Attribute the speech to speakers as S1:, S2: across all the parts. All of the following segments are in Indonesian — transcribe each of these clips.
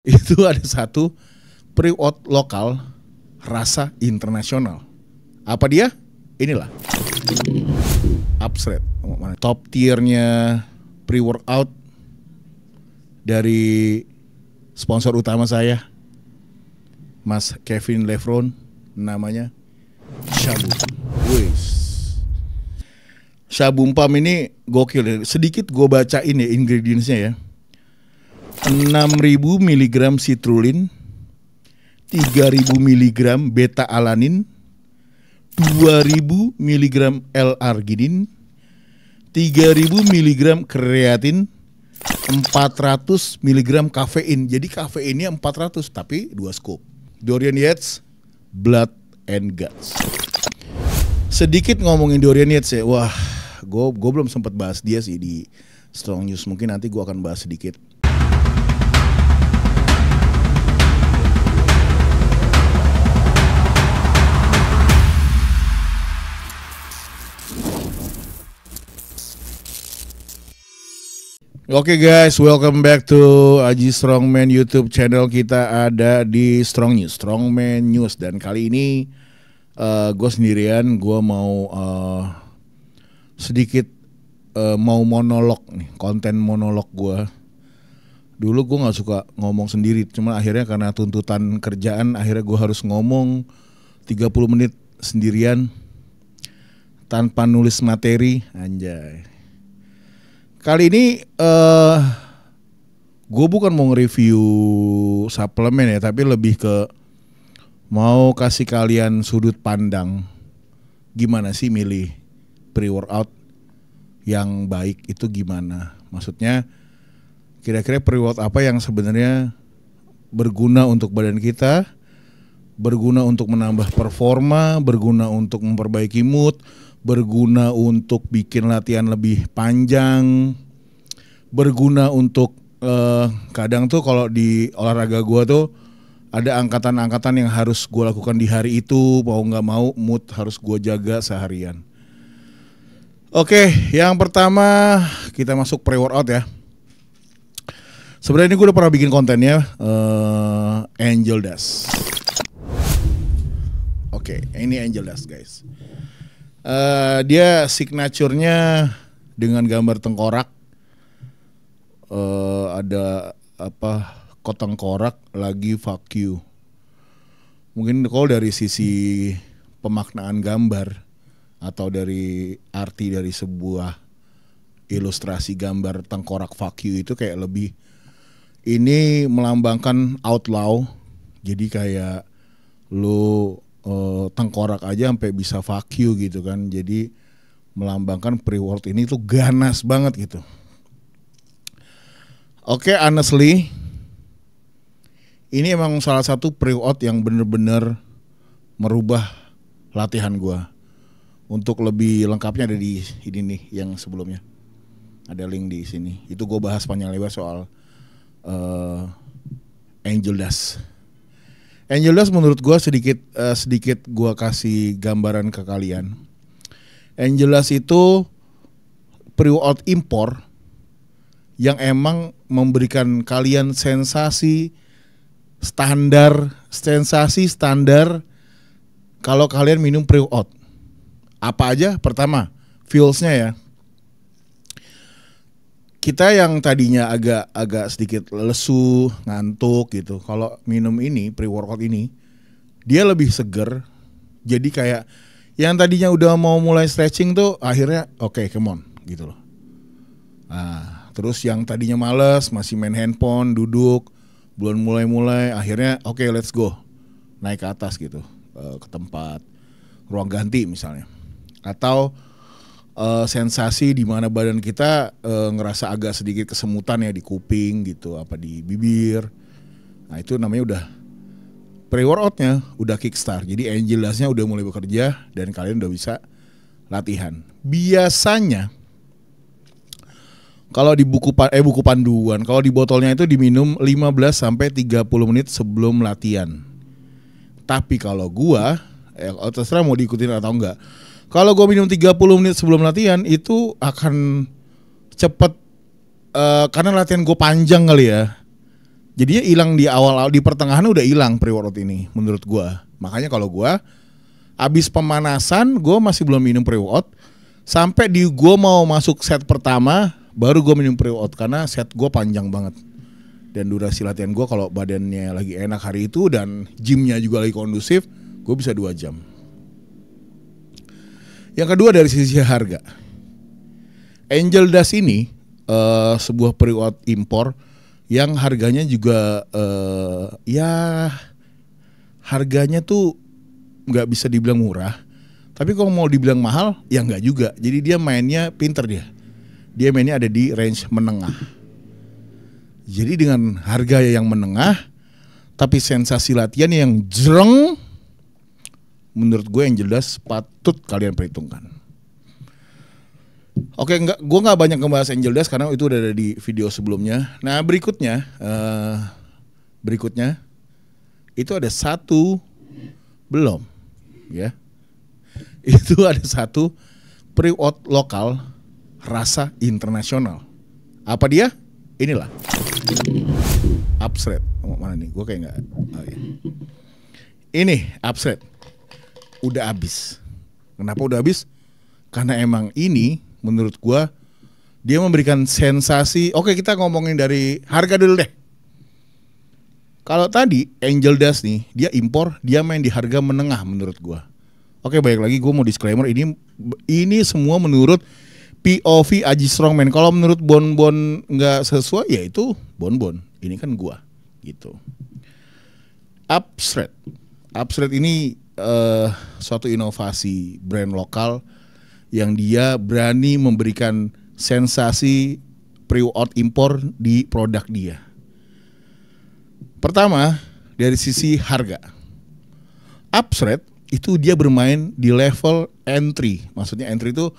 S1: Itu ada satu pre-workout lokal rasa internasional. Apa dia? Inilah Upstreet, top tiernya pre-workout dari sponsor utama saya, Mas Kevin Lefron, namanya Shabu. Shabu Pam ini gokil. Sedikit gue bacain ya ingredientsnya ya. 6.000 mg citrulline, 3.000 mg beta alanin, 2.000 mg L-arginin, 3.000 mg kreatin, 400 mg kafein. Jadi kafeinnya 400 tapi 2 scoop. Dorian Yates, Blood and Guts. Sedikit ngomongin Dorian Yates ya. Wah, gue belum sempat bahas dia sih di Strong News. Mungkin nanti gue akan bahas sedikit. Oke guys, welcome back to Aji Strongman YouTube channel. Kita ada di Strong News, Strongman News. Dan kali ini gue sendirian. Gue mau sedikit mau monolog nih, konten monolog gue. Dulu gue gak suka ngomong sendiri, cuma akhirnya karena tuntutan kerjaan, akhirnya gue harus ngomong 30 menit sendirian tanpa nulis materi. Anjay. Kali ini gue bukan mau nge-review suplemen ya, tapi lebih ke mau kasih kalian sudut pandang gimana sih milih pre-workout yang baik itu gimana. Maksudnya kira-kira pre-workout apa yang sebenarnya berguna untuk badan kita, berguna untuk menambah performa, berguna untuk memperbaiki mood, berguna untuk bikin latihan lebih panjang, berguna untuk kadang tuh kalau di olahraga gue tuh ada angkatan-angkatan yang harus gue lakukan di hari itu, mau nggak mau mood harus gue jaga seharian. Oke, yang pertama kita masuk pre-workout ya. Sebenarnya ini gue udah pernah bikin kontennya, Angel Dust. Oke, ini Angel Dust guys. Dia signaturenya dengan gambar tengkorak, ada apa kotengkorak lagi fuck you. Mungkin kalau dari sisi pemaknaan gambar atau dari arti dari sebuah ilustrasi gambar tengkorak fuck you itu kayak lebih ini melambangkan outlaw. Jadi kayak lu tengkorak aja sampai bisa fuck you gitu kan. Jadi melambangkan pre-workout ini tuh ganas banget gitu. Oke, honestly ini emang salah satu pre-workout yang bener-bener merubah latihan gua. Untuk lebih lengkapnya ada di ini nih yang sebelumnya. Ada link di sini. Itu gua bahas panjang lebar soal Angel Dust. Angel Dust menurut gue sedikit gue kasih gambaran ke kalian. Angel Dust itu pre-workout impor yang emang memberikan kalian sensasi standar kalau kalian minum pre-workout. Apa aja? Pertama, fuelsnya ya. Kita yang tadinya agak sedikit lesu, ngantuk gitu. Kalau minum ini, pre-workout ini, dia lebih seger. Jadi kayak yang tadinya udah mau mulai stretching tuh akhirnya oke, come on gitu loh. Nah, terus yang tadinya males, masih main handphone, duduk, belum mulai akhirnya oke, let's go. Naik ke atas gitu, ke tempat ruang ganti misalnya. Atau sensasi di mana badan kita ngerasa agak sedikit kesemutan ya di kuping gitu, apa di bibir. Nah itu namanya udah pre-workoutnya udah kickstart. Jadi Angel Dust-nya udah mulai bekerja dan kalian udah bisa latihan. Biasanya kalau di buku panduan, kalau di botolnya itu diminum 15 sampai 30 menit sebelum latihan. Tapi kalau gua terserah mau diikutin atau enggak. Kalau gue minum 30 menit sebelum latihan itu akan cepet karena latihan gue panjang kali ya. Jadinya hilang di awal, di pertengahan udah hilang pre-workout ini menurut gua. Makanya kalau gua abis pemanasan gua masih belum minum pre-workout sampai di gua mau masuk set pertama baru gua minum pre-workout karena set gua panjang banget. Dan durasi latihan gua kalau badannya lagi enak hari itu dan gymnya juga lagi kondusif, gua bisa 2 jam. Yang kedua dari sisi harga. Angel Dust ini sebuah pre-workout impor yang harganya juga ya harganya tuh nggak bisa dibilang murah, tapi kalau mau dibilang mahal ya nggak juga. Jadi dia mainnya pinter dia mainnya ada di range menengah. Jadi dengan harga yang menengah tapi sensasi latihan yang jreng, menurut gue Angel Dust patut kalian perhitungkan. Oke, gue nggak banyak ngebahas Angel Dust karena itu udah ada di video sebelumnya. Nah berikutnya itu ada satu belum, ya. Itu ada satu pre-workout lokal rasa internasional. Apa dia? Inilah. Upstreet. Oh, mana nih? Gue kayak nggak. Oh, ya. Ini Upstreet. Udah habis. Kenapa udah habis? Karena emang ini menurut gua dia memberikan sensasi. Oke, kita ngomongin dari harga dulu deh. Kalau tadi Angel Dust nih, dia impor, dia main di harga menengah menurut gua. Oke, balik lagi gua mau disclaimer ini semua menurut POV Aji Strongman. Kalau menurut Bon nggak sesuai ya itu Bon. Ini kan gua gitu. Upstreet ini suatu inovasi brand lokal yang dia berani memberikan sensasi pre-workout impor di produk dia. Pertama, dari sisi harga. Upstreet itu dia bermain di level entry. Maksudnya entry itu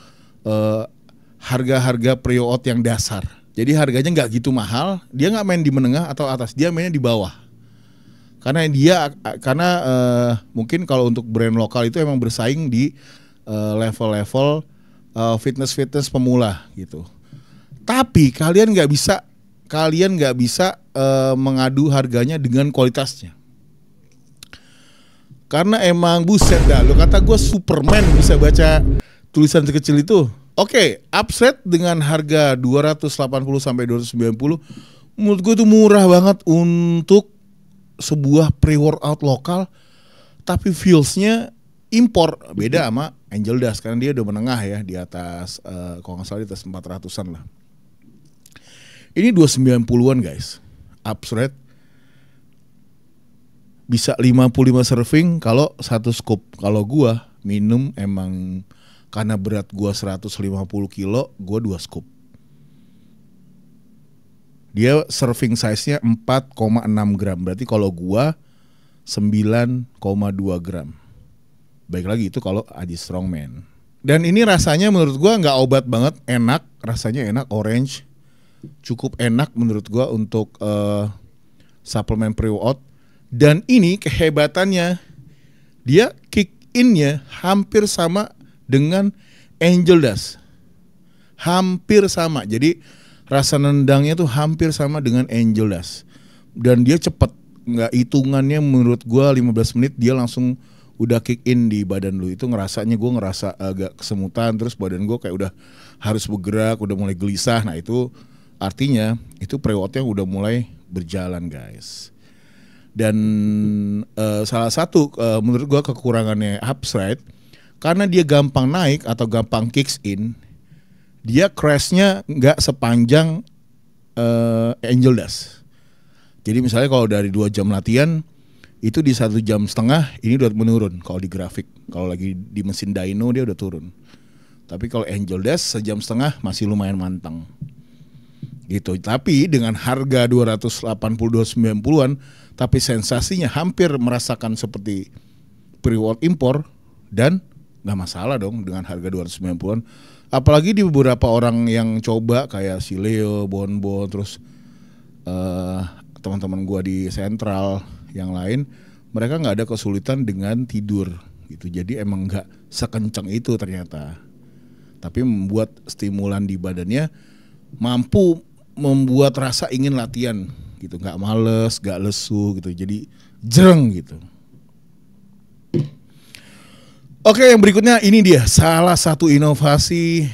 S1: harga-harga pre-workout yang dasar. Jadi harganya nggak gitu mahal, dia nggak main di menengah atau atas, dia mainnya di bawah. Karena mungkin kalau untuk brand lokal itu emang bersaing di level-level fitness pemula gitu. Tapi kalian nggak bisa mengadu harganya dengan kualitasnya. Karena emang buset dah, lo kata gue Superman bisa baca tulisan sekecil itu. Oke, Upstreet dengan harga 280 sampai 290 menurut gue itu murah banget untuk sebuah pre-workout lokal, tapi feelsnya impor. Beda sama Angel Dust karena dia udah menengah ya, di atas kalau nggak salah di atas 400-an lah. Ini 290-an guys. Upstreet bisa 55 serving kalau 1 scoop. Kalau gua minum emang karena berat gua 150 kilo, gua 2 scoop. Dia serving size-nya 4,6 gram. Berarti kalau gua 9,2 gram. Baik lagi itu kalau Aji Strongman. Dan ini rasanya menurut gua nggak obat banget, enak, rasanya enak, orange. Cukup enak menurut gua untuk suplemen pre-workout. Dan ini kehebatannya, dia kick in-nya hampir sama dengan Angel Dust. Hampir sama. Jadi rasa nendangnya tuh hampir sama dengan Angel Dust. Dan dia cepet, nggak hitungannya menurut gua 15 menit dia langsung udah kick in di badan lu. Itu ngerasanya gue ngerasa agak kesemutan, terus badan gue kayak udah harus bergerak, udah mulai gelisah. Nah itu artinya itu pre-workoutnya udah mulai berjalan guys. Dan salah satu menurut gue kekurangannya Upstreet, karena dia gampang naik atau gampang kicks in, dia crashnya nggak sepanjang Angel Dust. Jadi misalnya kalau dari 2 jam latihan itu di 1,5 jam ini udah menurun kalau di grafik. Kalau lagi di mesin dyno dia udah turun. Tapi kalau Angel Dust 1,5 jam masih lumayan mantang gitu. Tapi dengan harga 280-290-an, tapi sensasinya hampir merasakan seperti pre-workout impor, dan nggak masalah dong dengan harga 290-an. Apalagi di beberapa orang yang coba kayak si Leo, Bon, terus teman-teman gua di Sentral yang lain, mereka nggak ada kesulitan dengan tidur gitu. Jadi emang nggak sekencang itu ternyata, tapi membuat stimulan di badannya mampu membuat rasa ingin latihan gitu, nggak males, nggak lesu gitu, jadi jereng gitu. Oke, yang berikutnya ini dia salah satu inovasi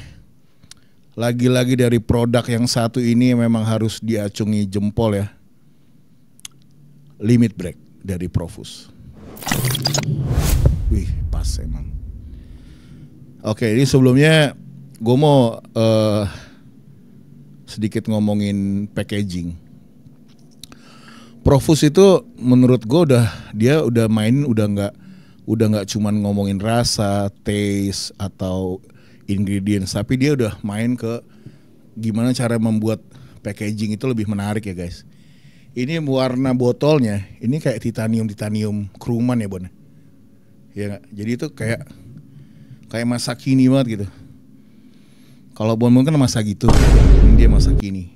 S1: lagi-lagi dari produk yang satu ini memang harus diacungi jempol ya. Limit break dari Profus. Wih, pas emang. Oke, ini sebelumnya gue mau sedikit ngomongin packaging. Profus itu menurut gue dia udah main udah nggak cuman ngomongin rasa, taste atau ingredients, tapi dia udah main ke gimana cara membuat packaging itu lebih menarik ya guys. Ini warna botolnya, ini kayak titanium keruman ya Bon. Ya gak? Jadi itu kayak masa kini banget gitu. Kalau Bon kan masa gitu, ini dia masa kini.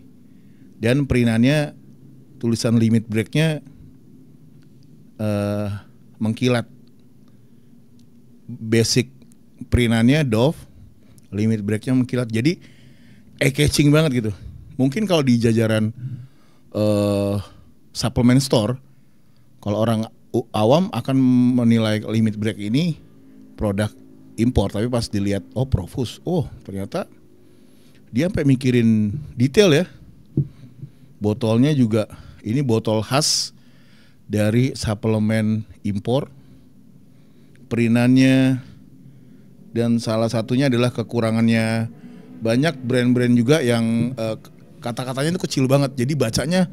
S1: Dan perintannya tulisan limit breaknya mengkilat. Basic perintannya Dove, limit breaknya mengkilat. Jadi eye-catching banget gitu. Mungkin kalau di jajaran supplement store, kalau orang awam akan menilai limit break ini produk impor, tapi pas dilihat Profus, ternyata dia sampai mikirin detail ya. Botolnya juga ini botol khas dari suplemen impor. Perintannya dan salah satunya adalah kekurangannya banyak brand-brand juga yang kata-katanya itu kecil banget, jadi bacanya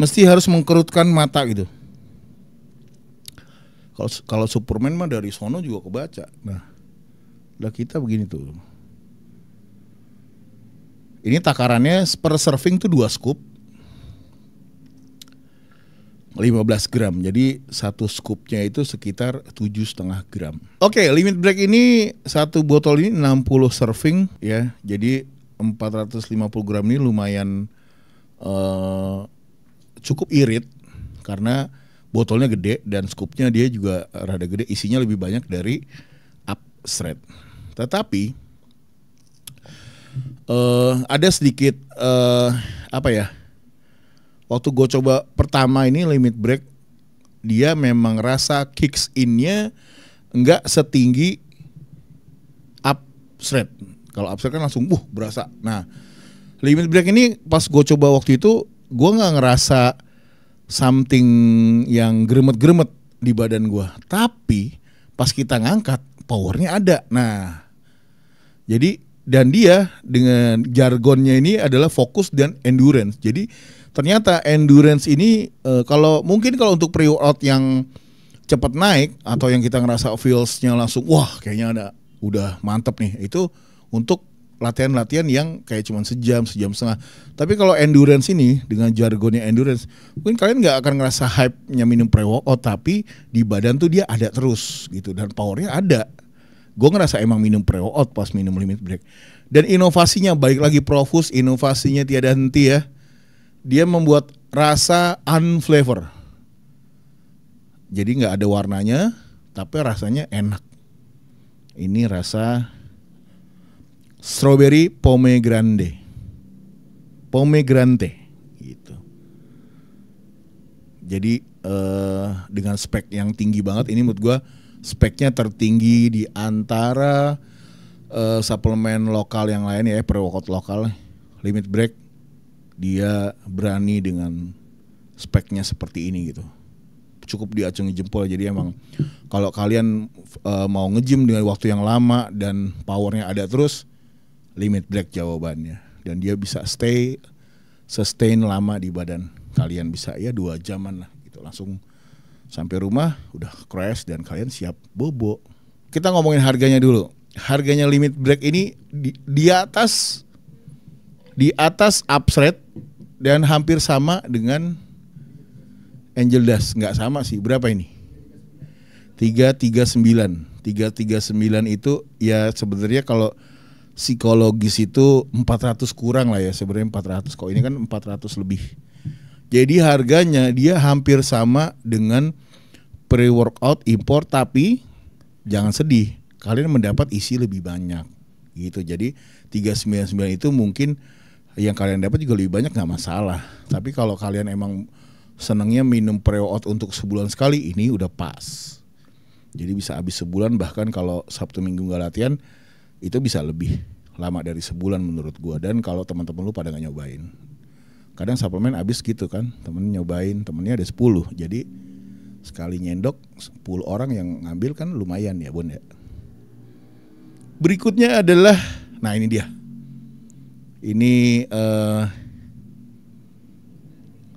S1: mesti harus mengkerutkan mata gitu. Kalau Superman mah dari sono juga kebaca. Nah, udah kita begini tuh. Ini takarannya per serving tuh 2 scoop. 15 gram, jadi satu scoopnya itu sekitar 7,5 gram. Oke, limit break ini satu botol ini 60 serving ya, jadi 450 gram ini lumayan cukup irit karena botolnya gede dan scoopnya dia juga rada gede, isinya lebih banyak dari Upstreet. Tetapi ada sedikit waktu gue coba pertama ini limit break, dia memang rasa kicks in-nya enggak setinggi Upstreet. Kalau Upstreet kan langsung berasa. Nah, limit break ini pas gue coba waktu itu, gue nggak ngerasa something yang gremet-gremet di badan gue. Tapi pas kita ngangkat, powernya ada. Nah, jadi dan dia dengan jargonnya ini adalah fokus dan endurance. Jadi ternyata endurance ini kalau untuk pre-workout yang cepat naik atau yang kita ngerasa feels-nya langsung kayaknya udah mantep nih, itu untuk latihan-latihan yang kayak cuma sejam setengah. Tapi kalau endurance ini dengan jargonnya endurance, mungkin kalian nggak akan ngerasa hype-nya minum pre-workout, tapi di badan tuh dia ada terus gitu dan powernya ada. Gue ngerasa emang minum pre-workout pas minum limit break. Dan inovasinya balik lagi Profus, inovasinya tiada henti ya. Dia membuat rasa unflavor. Jadi nggak ada warnanya, tapi rasanya enak. Ini rasa strawberry pomegranate gitu. Jadi dengan spek yang tinggi banget, ini menurut gue speknya tertinggi di antara suplemen lokal yang lain ya, pre-workout lokal. Limit break dia berani dengan speknya seperti ini gitu. Cukup diacungi jempol. Jadi emang kalau kalian mau nge-gym dengan waktu yang lama dan powernya ada terus, limit break jawabannya. Dan dia bisa sustain lama di badan kalian, bisa ya 2 jaman lah gitu. Langsung sampai rumah udah crash dan kalian siap bobo. Kita ngomongin harganya dulu. Harganya limit break ini di atas Upstreet dan hampir sama dengan Angel Dust. Nggak sama sih, berapa ini? 339 itu ya sebenarnya kalau psikologis itu 400 kurang lah ya, sebenarnya 400. Kok ini kan 400 lebih. Jadi harganya dia hampir sama dengan pre-workout impor, tapi jangan sedih, kalian mendapat isi lebih banyak gitu. Jadi 399 itu mungkin yang kalian dapat juga lebih banyak nggak masalah. Tapi kalau kalian emang senangnya minum pre-workout untuk sebulan sekali, ini udah pas. Jadi bisa habis sebulan, bahkan kalau Sabtu Minggu nggak latihan itu bisa lebih lama dari sebulan menurut gua. Dan kalau teman-teman lu pada nggak nyobain, kadang suplemen habis gitu kan, temen nyobain, temennya ada 10, jadi sekali nyendok 10 orang yang ngambil kan lumayan ya Bon ya. Berikutnya adalah, nah ini dia, ini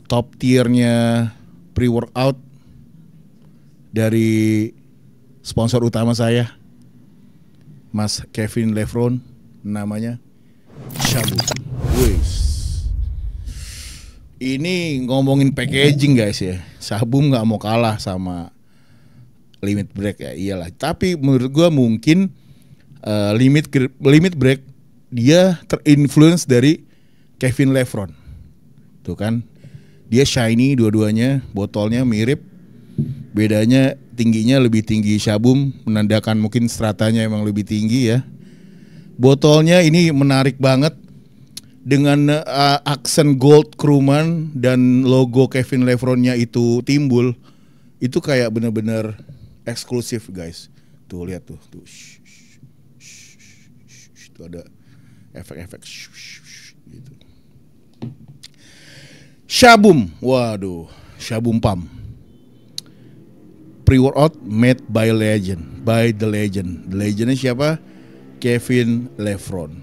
S1: top tiernya pre-workout dari sponsor utama saya, Mas Kevin Lefron, namanya Shabum. Wis. Ini ngomongin packaging guys ya, Shabum nggak mau kalah sama Limit Break ya, iyalah. Tapi menurut gua mungkin Limit Break dia terinfluence dari Kevin Lefron, tuh kan, dia shiny dua-duanya, botolnya mirip, bedanya tingginya lebih tinggi Shabum, menandakan mungkin stratanya emang lebih tinggi ya. Botolnya ini menarik banget dengan aksen gold Crewman dan logo Kevin Lefronnya itu timbul, itu kayak bener-bener eksklusif guys. Tuh lihat tuh, tuh ada efek-efek gitu. Shabum, waduh, Shabum Pump. Pre-workout made by legend, by the legend. The legendnya siapa? Kevin Lefron,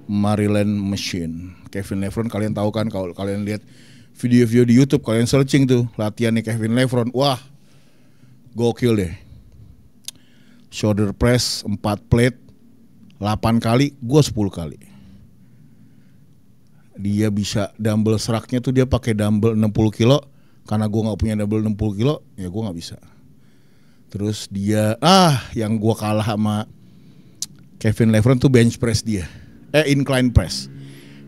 S1: Maryland Machine. Kevin Lefron kalian tahu kan, kalau kalian lihat video-video di YouTube, kalian searching tuh latihannya Kevin Lefron, wah gokil deh. Shoulder press 4 plate 8 kali, gua 10 kali. Dia bisa dumbbell seraknya tuh dia pakai dumbbell 60 kilo, karena gua nggak punya dumbbell 60 kilo, ya gua nggak bisa. Terus dia, yang gua kalah sama Kevin Lefron tuh bench press dia, incline press.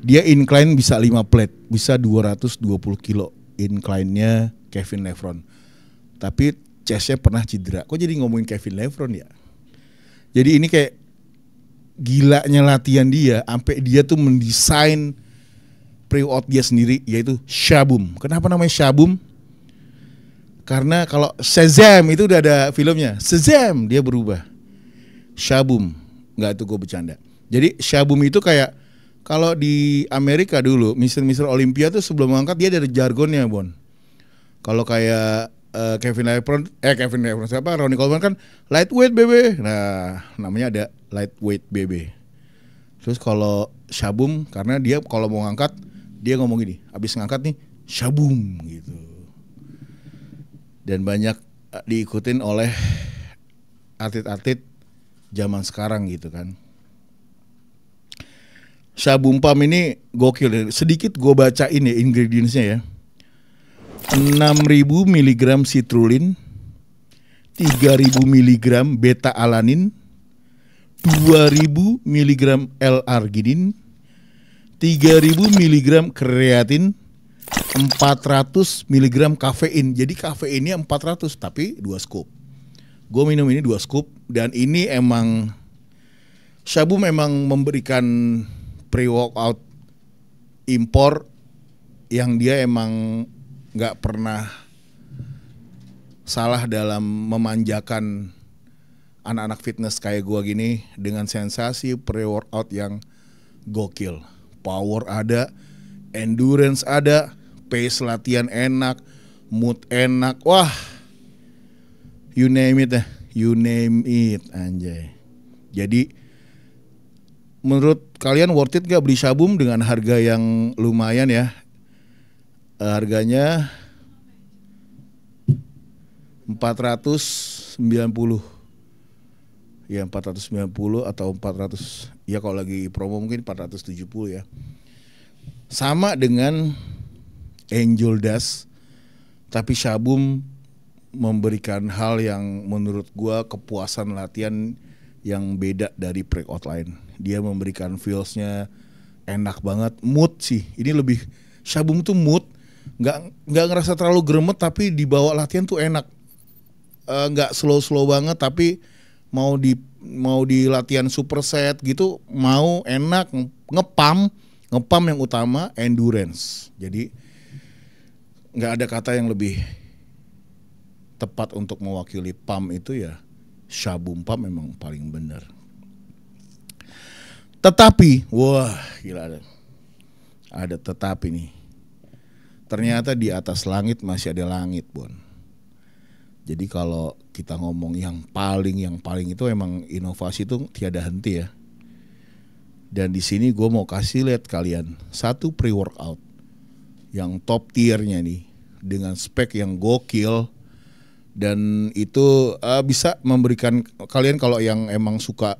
S1: Dia incline bisa 5 plate, bisa 220 kilo incline-nya Kevin Lefron. Tapi chest-nya pernah cedera. Kok jadi ngomongin Kevin Lefron ya? Jadi ini kayak gilanya latihan dia, sampai dia tuh mendesain pre-workout dia sendiri, yaitu Shabum. Kenapa namanya Shabum? Karena kalau Shazam itu udah ada filmnya, Shazam dia berubah. Shabum, nggak, itu gue bercanda. Jadi Shabum itu kayak kalau di Amerika dulu, Mr. Olympia tuh sebelum mengangkat dia ada jargonnya Bon. Kalau kayak Kevin Lefron siapa? Ronnie Coleman kan lightweight baby. Nah, namanya ada lightweight baby. Terus kalau Shabum, karena dia kalau mau ngangkat dia ngomong gini, abis ngangkat nih Shabum gitu. Dan banyak diikutin oleh atlet-atlet zaman sekarang gitu kan. Shabum Pump ini gokil. Sedikit gue bacain ya ingredientsnya ya. 6.000 mg citrulline, 3.000 mg beta alanin, 2.000 mg L-arginin, 3.000 mg kreatin, 400 mg kafein. Jadi kafeinnya 400 tapi 2 scoop. Gue minum ini 2 scoop, dan ini emang Shabum memang memberikan pre-workout impor yang dia emang nggak pernah salah dalam memanjakan anak-anak fitness kayak gue gini dengan sensasi pre-workout yang gokil. Power ada, endurance ada, pace latihan enak, mood enak, wah you name it, anjay. Jadi menurut kalian worth it gak beli Shabum dengan harga yang lumayan ya? Harganya 490. Ya 490 atau 400. Ya kalau lagi promo mungkin 470 ya. Sama dengan Angel Dust, tapi Shabum memberikan hal yang menurut gua kepuasan latihan yang beda dari pre-workout lain. Dia memberikan feels-nya enak banget, mood sih. Ini lebih Shabum tuh mood, nggak ngerasa terlalu gremet, tapi dibawa latihan tuh enak. Nggak slow banget, tapi mau di latihan superset gitu mau enak, ngepam Ngepump yang utama, endurance. Jadi nggak ada kata yang lebih tepat untuk mewakili pump itu ya, Shabum pump memang paling benar. Tetapi, wah gila ada tetapi nih. Ternyata di atas langit masih ada langit, Bon. Jadi kalau kita ngomong yang paling itu emang inovasi itu tiada henti ya. Dan di sini gue mau kasih lihat kalian satu pre-workout yang top tiernya nih dengan spek yang gokil, dan itu bisa memberikan kalian kalau yang emang suka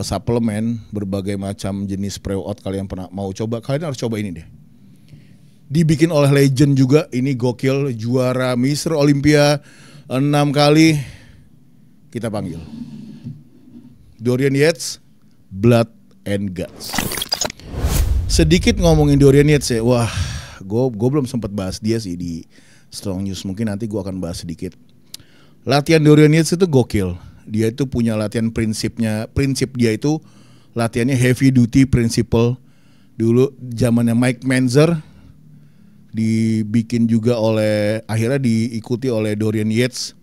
S1: suplemen berbagai macam jenis pre-workout kalian pernah mau coba, kalian harus coba ini deh. Dibikin oleh legend juga, ini gokil, juara Mr. Olympia 6 kali, kita panggil Dorian Yates, Blood and Guts. Sedikit ngomongin Dorian Yates ya, wah, gue belum sempat bahas dia sih di Strong News, mungkin nanti gue akan bahas sedikit. Latihan Dorian Yates itu gokil, dia itu punya latihan prinsip dia itu latihannya heavy duty principle. Dulu zamannya Mike Menzer, dibikin juga akhirnya diikuti oleh Dorian Yates,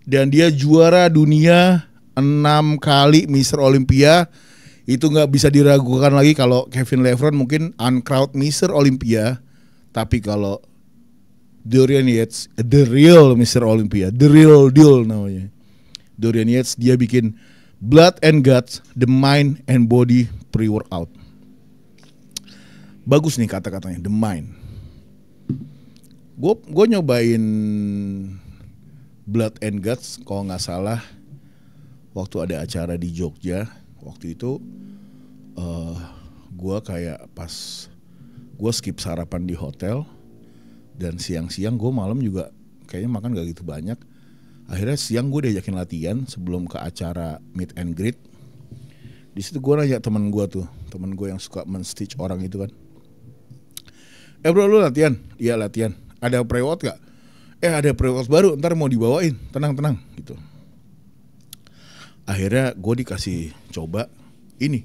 S1: dan dia juara dunia 6 kali Mr. Olympia. Itu nggak bisa diragukan lagi. Kalau Kevin Levron mungkin uncrowd Mr. Olympia, tapi kalau Dorian Yates, the real Mr. Olympia, the real deal namanya. Dorian Yates, dia bikin Blood and Guts, the mind and body pre-workout. Bagus nih kata-katanya, the mind. Gue nyobain Blood and Guts kalau nggak salah waktu ada acara di Jogja. Waktu itu gue kayak pas gue skip sarapan di hotel, dan siang-siang gue malam juga kayaknya makan gak gitu banyak. Akhirnya siang gue diajakin latihan sebelum ke acara meet and greet. Di situ gue nanya teman gue yang suka men-stitch orang itu kan, bro lu latihan? Iya latihan. Ada pre-workout gak? Ada pre-workout baru, ntar mau dibawain, tenang gitu. Akhirnya gue dikasih coba ini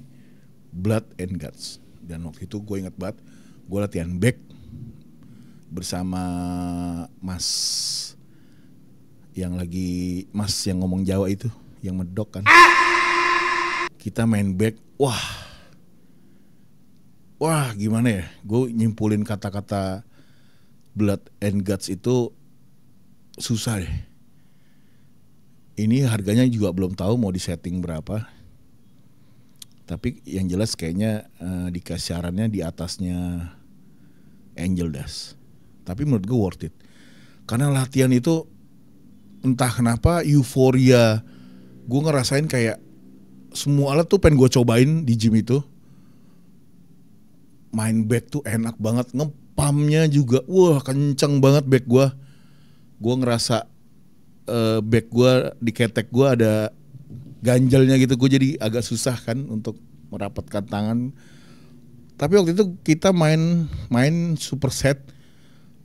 S1: Blood and Guts, dan waktu itu gue inget banget gue latihan back bersama Mas yang ngomong Jawa itu, yang medok kan. Kita main back, wah gimana ya, gue nyimpulin kata-kata Blood and Guts itu susah deh. Ini harganya juga belum tahu mau disetting berapa. Tapi yang jelas kayaknya dikasih sarannya di atasnya Angel Dust. Tapi menurut gue worth it. Karena latihan itu entah kenapa euforia. Gue ngerasain kayak semua alat tuh pengen gue cobain di gym itu. Main back tuh enak banget, ngepumpnya juga, wah kenceng banget back gue. Gue ngerasa back gue di ketek gue ada ganjalnya gitu, gue jadi agak susah kan untuk merapatkan tangan. Tapi waktu itu kita main superset,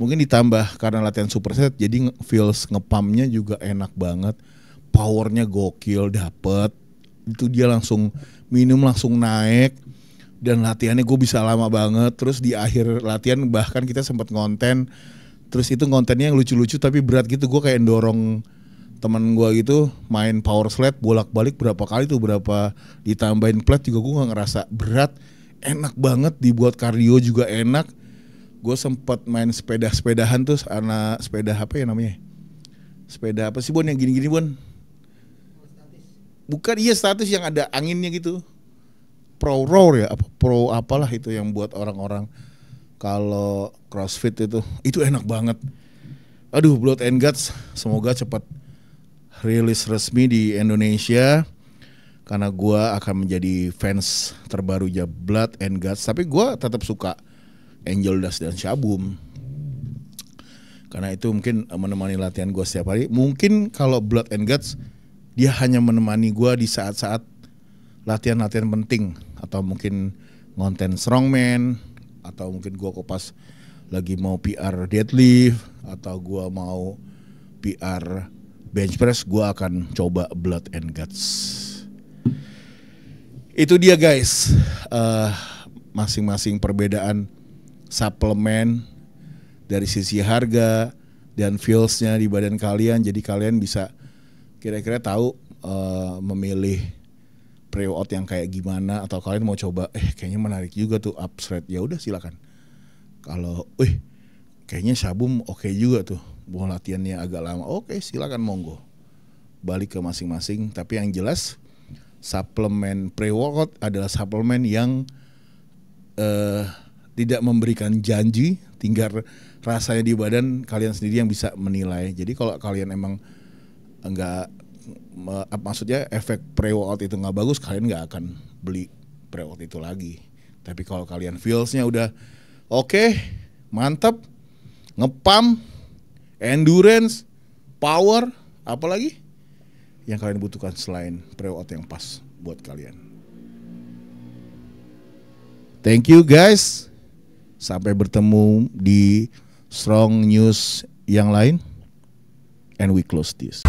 S1: mungkin ditambah karena latihan superset, jadi feels ngepumpnya juga enak banget, powernya gokil dapet. Itu dia langsung minum langsung naik, dan latihannya gue bisa lama banget. Terus di akhir latihan bahkan kita sempat ngonten. Terus itu kontennya yang lucu-lucu tapi berat gitu. Gue kayak dorong teman gue gitu main power sled bolak-balik berapa kali tuh, berapa ditambahin plate juga gue gak ngerasa berat. Enak banget, dibuat kardio juga enak. Gue sempat main sepedahan tuh, anak sepeda apa ya namanya? Sepeda apa sih Bon yang gini-gini Bon? Bukan, iya status yang ada anginnya gitu. Pro roar ya, pro apalah itu yang buat orang-orang kalau CrossFit itu enak banget. Aduh, Blood and Guts semoga cepat rilis resmi di Indonesia, karena gue akan menjadi fans terbarunya Blood and Guts. Tapi gue tetap suka Angel Dust dan Shabum, karena itu mungkin menemani latihan gue setiap hari. Mungkin kalau Blood and Guts dia hanya menemani gue di saat-saat latihan-latihan penting, atau mungkin ngonten strongman, atau mungkin gue pas lagi mau PR deadlift, atau gue mau PR bench press, gue akan coba Blood and Guts. Itu dia guys, masing-masing perbedaan suplemen dari sisi harga dan feelsnya di badan kalian, jadi kalian bisa kira-kira tahu memilih pre-workout yang kayak gimana, atau kalian mau coba kayaknya menarik juga tuh upshred, ya udah silakan. Kalau kayaknya Sabum oke juga tuh, mau latihannya agak lama, oke silakan monggo, balik ke masing-masing. Tapi yang jelas suplemen pre-workout adalah suplemen yang tidak memberikan janji, tinggal rasanya di badan kalian sendiri yang bisa menilai. Jadi kalau kalian emang enggak, maksudnya efek pre-workout itu nggak bagus, kalian nggak akan beli pre-workout itu lagi. Tapi kalau kalian feelsnya udah oke, mantap, ngepam, endurance, power, apalagi yang kalian butuhkan selain pre-workout yang pas buat kalian. Thank you guys. Sampai bertemu di Strong News yang lain. And we close this.